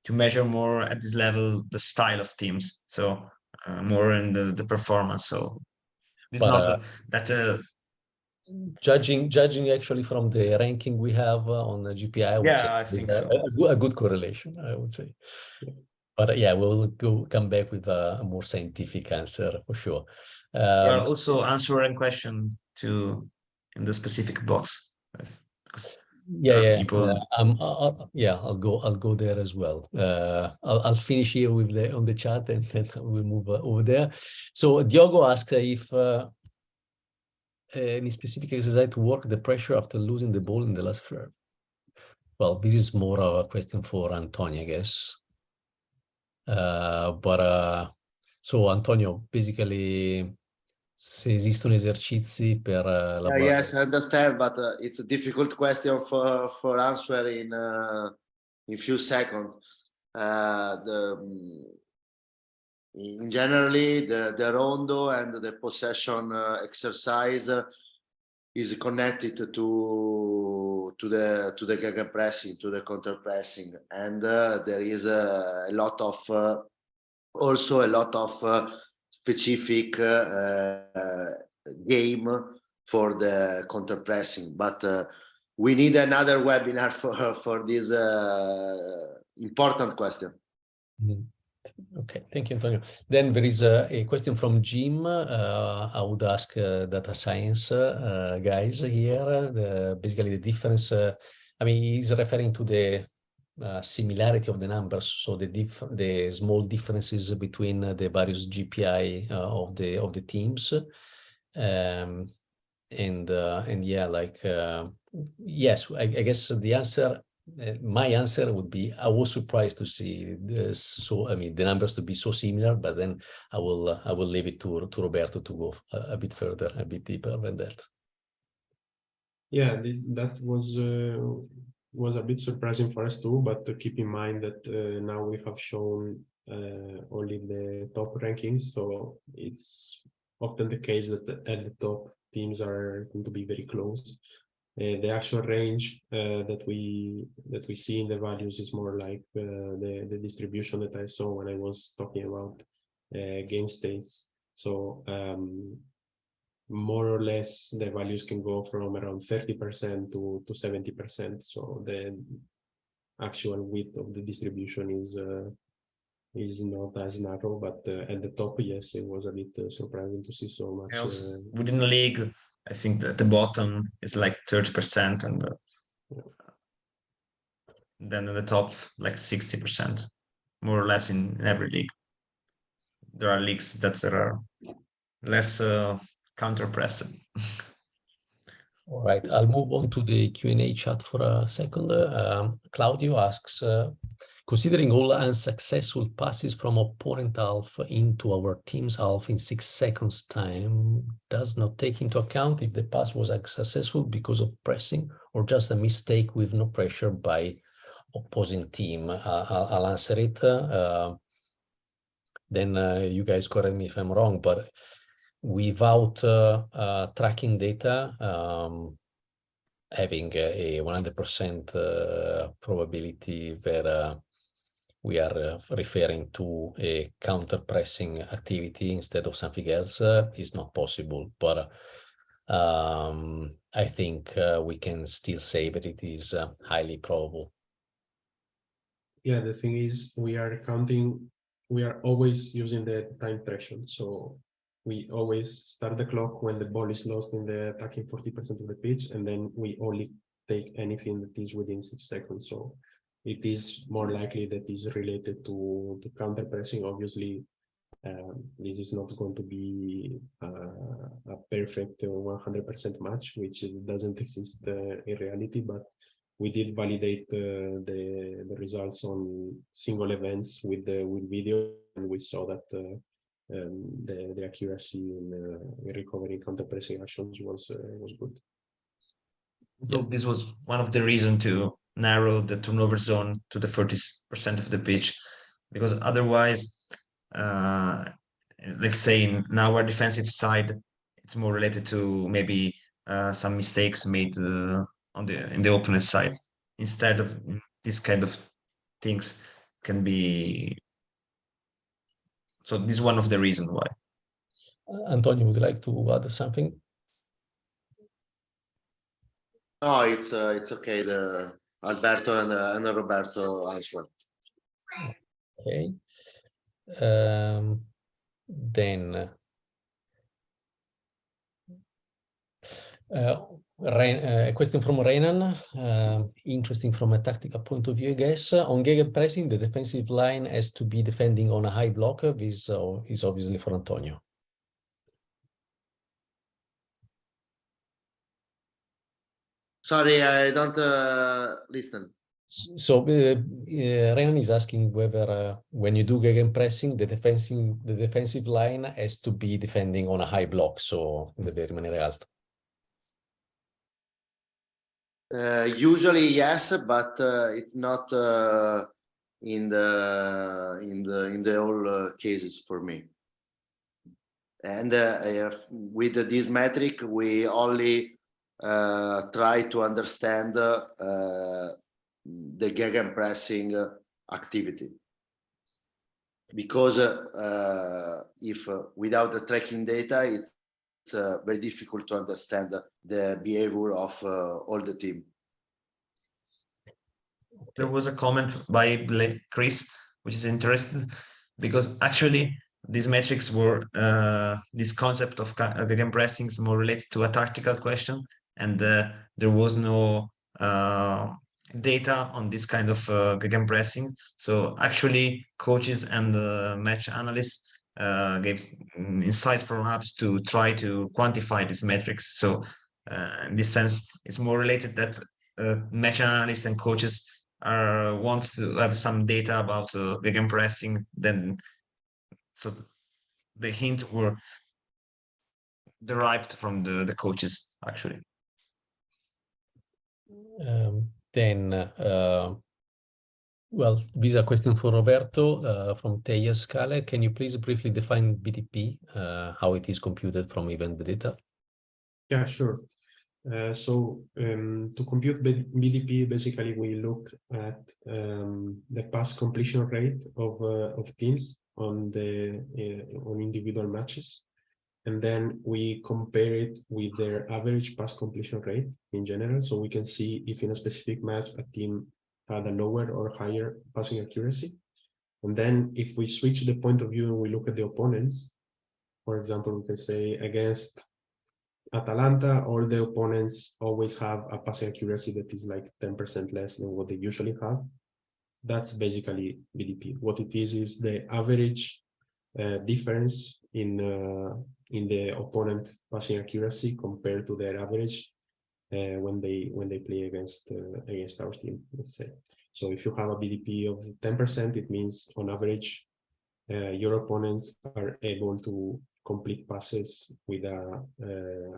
measure more at this level the style of teams, so more in the performance. So this not that. Judging actually from the ranking we have on the GPI, I would say I think so. A good correlation, I would say. But yeah, we'll come back with a more scientific answer for sure. Well, also answering question in the specific box. Because people... I'll go there as well. I'll finish here with on the chat, and then we'll move over there. So Diogo asked if any specific exercise to work the pressure after losing the ball in the last third. Well, this is more of a question for Antonio, I guess. So Antonio, basically, se esistono esercizi per lavorare. Yes, I understand, but it's a difficult question for answer in few seconds. In generally, the rondo and the possession exercise is connected to the gegenpressing, to the counterpressing, and there is also a lot of specific game for the counterpressing, but we need another webinar for this important question. Mm-hmm. Okay, thank you, Antonio. Then there is a question from Jim. I would ask data science guys here, basically the difference. I mean, he's referring to the similarity of the numbers, so the small differences between the various GPI of the teams, and yeah, like yes, I guess the answer. My answer would be I was surprised to see this. So I mean the numbers to be so similar, but then I will leave it to Roberto to go a bit further, a bit deeper than that. Yeah, that was a bit surprising for us too, but keep in mind that now we have shown only the top rankings, so it's often the case that at the top teams are going to be very close. The actual range that we see in the values is more like the distribution that I saw when I was talking about game states. So more or less the values can go from around 30% to 70%. So the actual width of the distribution is not as narrow, but at the top, yes, it was a bit surprising to see so much. Also, within the league, I think that the bottom is like 30%, and then at the top like 60%, more or less in every league. There are leagues that are less counter-pressing. All right, I'll move on to the Q&A chat for a second. Claudio asks, considering all unsuccessful passes from opponent half into our team's half in 6 seconds time, does not take into account if the pass was unsuccessful because of pressing or just a mistake with no pressure by opposing team. I'll answer it. Then you guys correct me if I'm wrong, but without tracking data, having a 100% probability that we are referring to a counter-pressing activity instead of something else is not possible. But I think we can still say that it is highly probable. Yeah, the thing is, we are always using the time threshold. So we always start the clock when the ball is lost in the attacking 40% of the pitch, and then we only take anything that is within 6 seconds. So it is more likely that is related to counter pressing. Obviously, this is not going to be a perfect 100% match, which doesn't exist in reality, but we did validate the results on single events with video, and we saw that the accuracy in recovering counter pressing actions was good. So this was one of the reasons to narrow the turnover zone to the 40% of the pitch, because otherwise, let's say in our defensive side, it's more related to maybe some mistakes made in the opponent side, instead of this kind of things can be. So this is one of the reasons why. Antonio, would you like to add something? No, it's okay. The Alberto and Roberto answer. Okay. Then a question from Renan, interesting from a tactical point of view, I guess. On gegenpressing, the defensive line has to be defending on a high block. This is obviously for Antonio. Sorry, I don't listen. So Renan is asking whether when you do gegenpressing, the defensive line has to be defending on a high block, so deve rimanere alto. Usually yes, but it's not in the all cases for me. And with this metric, we only try to understand the gegenpressing activity, because if without the tracking data, it's very difficult to understand the behavior of all the team. There was a comment by Chris, which is interesting, because actually these metrics were this concept of gegenpressing is more related to a tactical question, and there was no data on this kind of gegenpressing. So actually, coaches and match analysts gave insights from apps to try to quantify these metrics. So in this sense, it's more related that match analysts and coaches want to have some data about gegenpressing. Then, so the hint were derived from the coaches actually. Well, this is a question for Roberto from Teja Scale. Can you please briefly define BDP, how it is computed from event data? Yeah, sure. To compute BDP, basically we look at the pass completion rate of teams on on individual matches, and then we compare it with their average pass completion rate in general. So we can see if in a specific match a team had a lower or higher passing accuracy. And then if we switch the point of view and we look at the opponents, for example, we can say against Atalanta, all the opponents always have a passing accuracy that is like 10% less than what they usually have. That's basically BDP. What it is the average difference in the opponent passing accuracy compared to their average when they play against our team, let's say. So if you have a BDP of 10%, it means on average your opponents are able to complete passes with a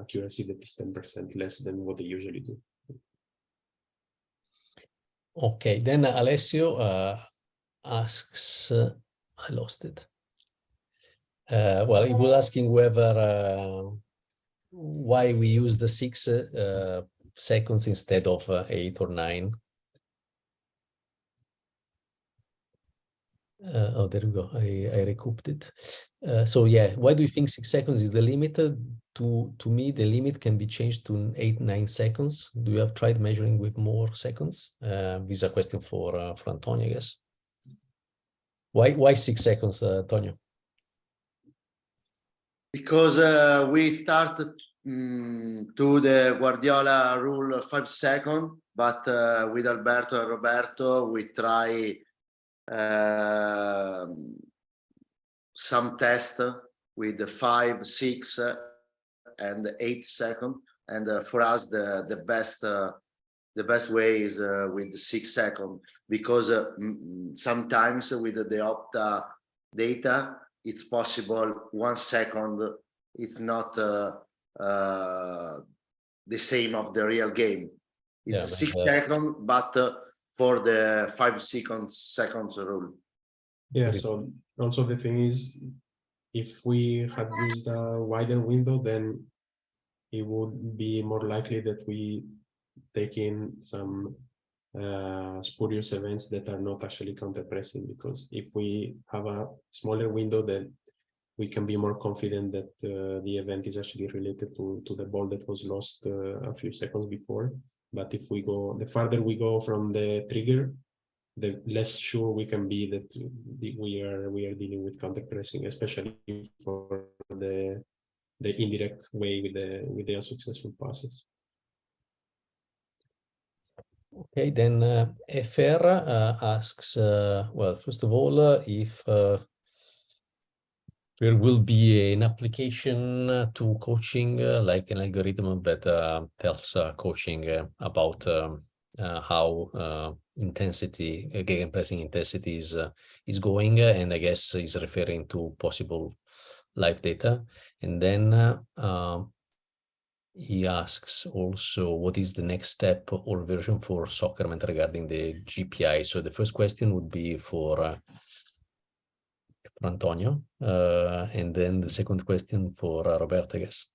accuracy that is 10% less than what they usually do. Okay, then Alessio asks, I lost it. Well, he was asking whether why we use the 6 seconds instead of 8 or 9. Oh, there we go. I recouped it. So yeah, why do you think 6 seconds is the limit? To me, the limit can be changed to 8, 9 seconds. Do you have tried measuring with more seconds? This is a question for Antonio, I guess. Why 6 seconds, Antonio? Because we started to the Guardiola rule 5 seconds, but with Alberto and Roberto, we try some test with the 5, 6, and 8 seconds, and for us the best way is with 6 seconds, because sometimes with the Opta data it's possible 1 second it's not the same of the real game. It's 6 seconds, but for the 5 seconds rule. Yeah, so also the thing is, if we had used a wider window, then it would be more likely that we take in some spurious events that are not actually counterpressing, because if we have a smaller window, then we can be more confident that the event is actually related to the ball that was lost a few seconds before. But if we go, the farther we go from the trigger, the less sure we can be that we are dealing with counterpressing, especially for the indirect way with the unsuccessful passes. Okay, then FR asks, well, first of all, if there will be an application to coaching, like an algorithm that tells coaching about how intensity, gegenpressing intensity is going, and I guess is referring to possible live data. And then he asks also, what is the next step or version for Soccerment regarding the GPI? So the first question would be for Antonio, and then the second question for Roberto, I guess.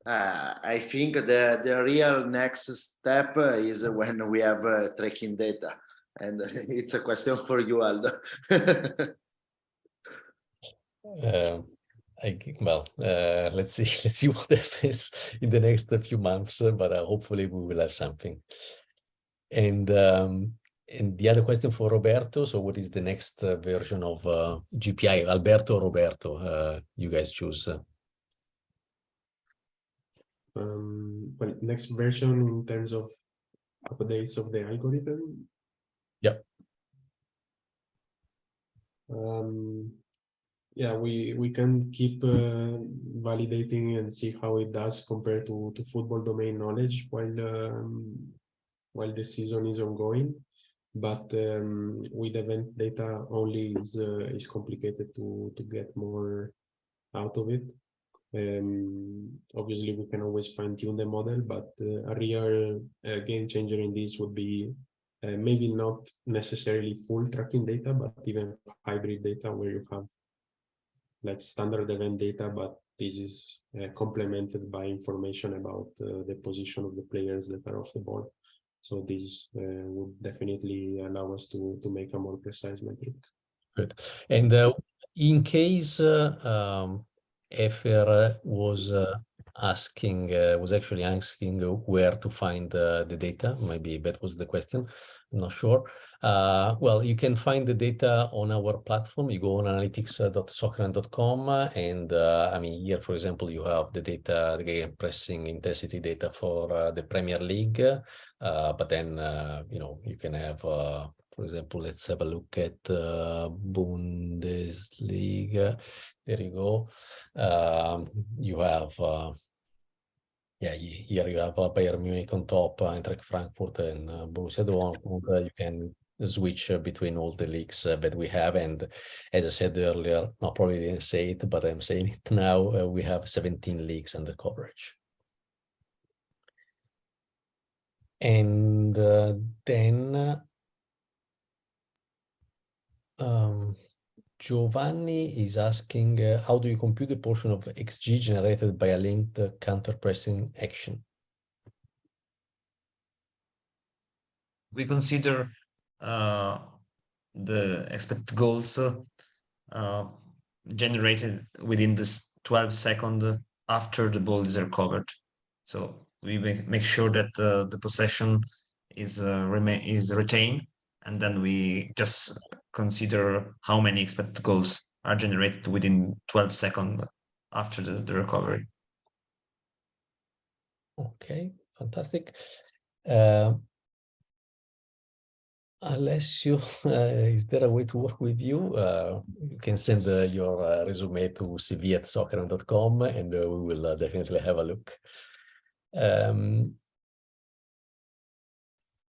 I think the real next step is when we have tracking data, and it's a question for you, Aldo. Let's see what happens in the next few months, but hopefully we will have something. And the other question for Roberto, so what is the next version of GPI? Alberto or Roberto, you guys choose. Well, next version in terms of updates of the algorithm. Yeah. Yeah, we can keep validating and see how it does compared to football domain knowledge while the season is ongoing. But with event data only is complicated to get more out of it. Obviously, we can always fine-tune the model, but a real game changer in this would be maybe not necessarily full tracking data, but even hybrid data where you have like standard event data, but this is complemented by information about the position of the players that are off the ball. So this would definitely allow us to make a more precise metric. Good. And in case Efer was actually asking where to find the data, maybe that was the question, I'm not sure. Well, you can find the data on our platform. You go on analytics.soccerment.com, and I mean, here, for example, you have the data, the Gegenpressing Intensity data for the Premier League, but then, you know, you can have, for example, let's have a look at Bundesliga. There you go. You have, yeah, here you have Bayern Munich on top, Eintracht Frankfurt and Borussia Dortmund. You can switch between all the leagues that we have. And as I said earlier, I probably didn't say it, but I'm saying it now, we have 17 leagues under coverage. And then Giovanni is asking, how do you compute the portion of XG generated by a linked counterpressing action? We consider the expected goals generated within this 12 seconds after the ball is recovered. So we make sure that the possession is retained, and then we just consider how many expected goals are generated within 12 seconds after the recovery. Okay, fantastic. Alessio, is there a way to work with you? You can send your resume to cv@soccerment.com, and we will definitely have a look.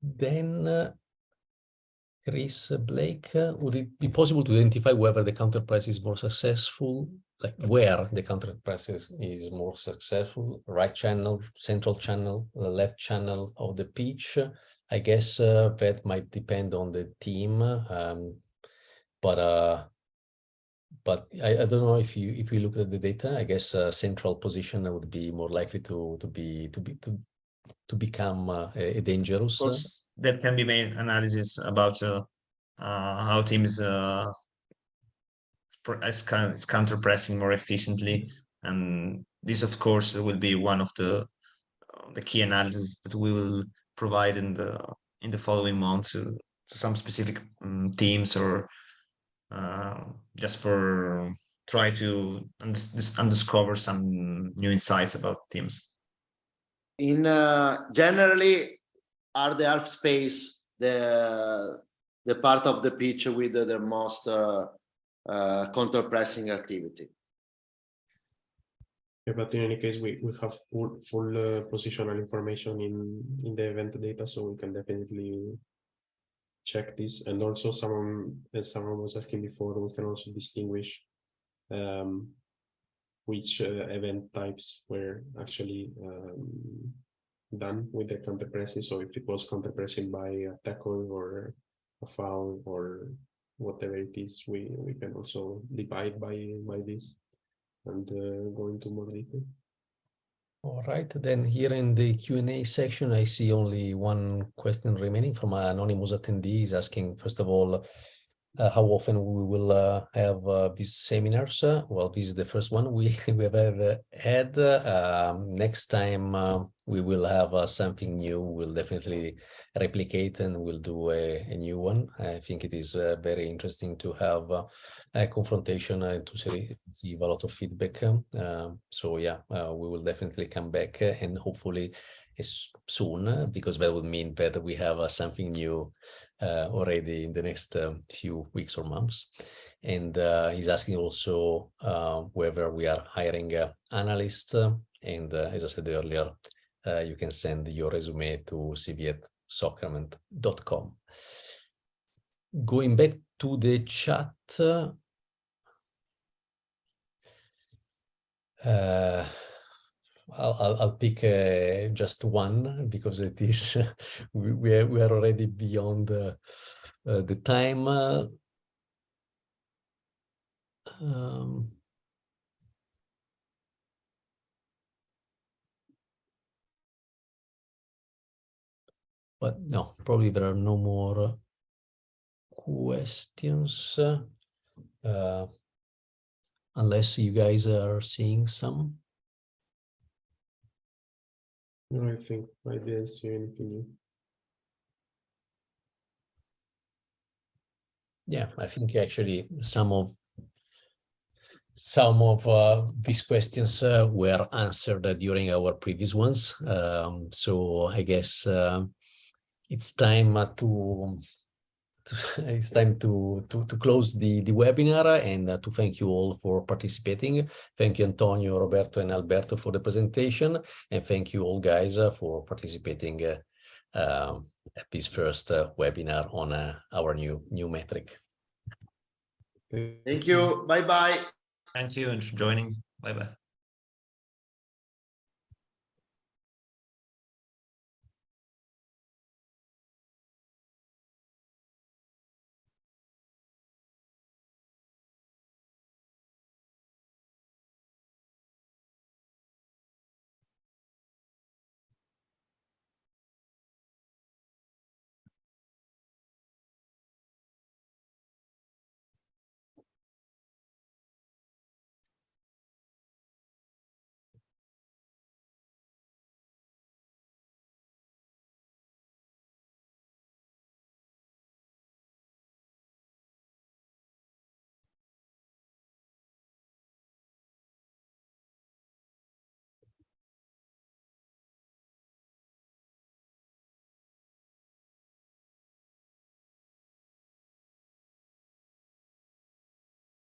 Then Chris Blake, would it be possible to identify whether the counterpress is more successful, like where the counterpress is more successful, right channel, central channel, left channel of the pitch? I guess that might depend on the team, but I don't know if you look at the data. I guess central position would be more likely to become dangerous. Of course, there can be made analysis about how teams is counter-pressing more efficiently, and this, of course, will be one of the key analysis that we will provide in the following months to some specific teams, or just for try to undiscover some new insights about teams. In generally, are the half space the part of the pitch with the most counter-pressing activity? Yeah, but in any case, we have full positional information in the event data, so we can definitely check this. And also, someone was asking before, we can also distinguish which event types were actually done with the counterpressing. So if it was counterpressing by a tackle or a foul or whatever it is, we can also divide by this and go into more detail. All right, then here in the Q&A section, I see only one question remaining from an anonymous attendee. He's asking, first of all, how often we will have these seminars. Well, this is the first one we have ever had. Next time we will have something new. We'll definitely replicate and we'll do a new one. I think it is very interesting to have a confrontation and to receive a lot of feedback. So yeah, we will definitely come back and hopefully soon, because that would mean that we have something new already in the next few weeks or months. And he's asking also whether we are hiring analysts. And as I said earlier, you can send your resume to cv@soccerment.com. Going back to the chat, I'll pick just one because it is we are already beyond the time. But no, probably there are no more questions unless you guys are seeing some. No, I think I didn't see anything new. Yeah, I think actually some of these questions were answered during our previous ones. So I guess it's time it's time to close the webinar and to thank you all for participating. Thank you, Antonio, Roberto, and Alberto for the presentation, and thank you all guys for participating at this first webinar on our new metric. Thank you. Bye bye. Thank you and for joining. Bye bye.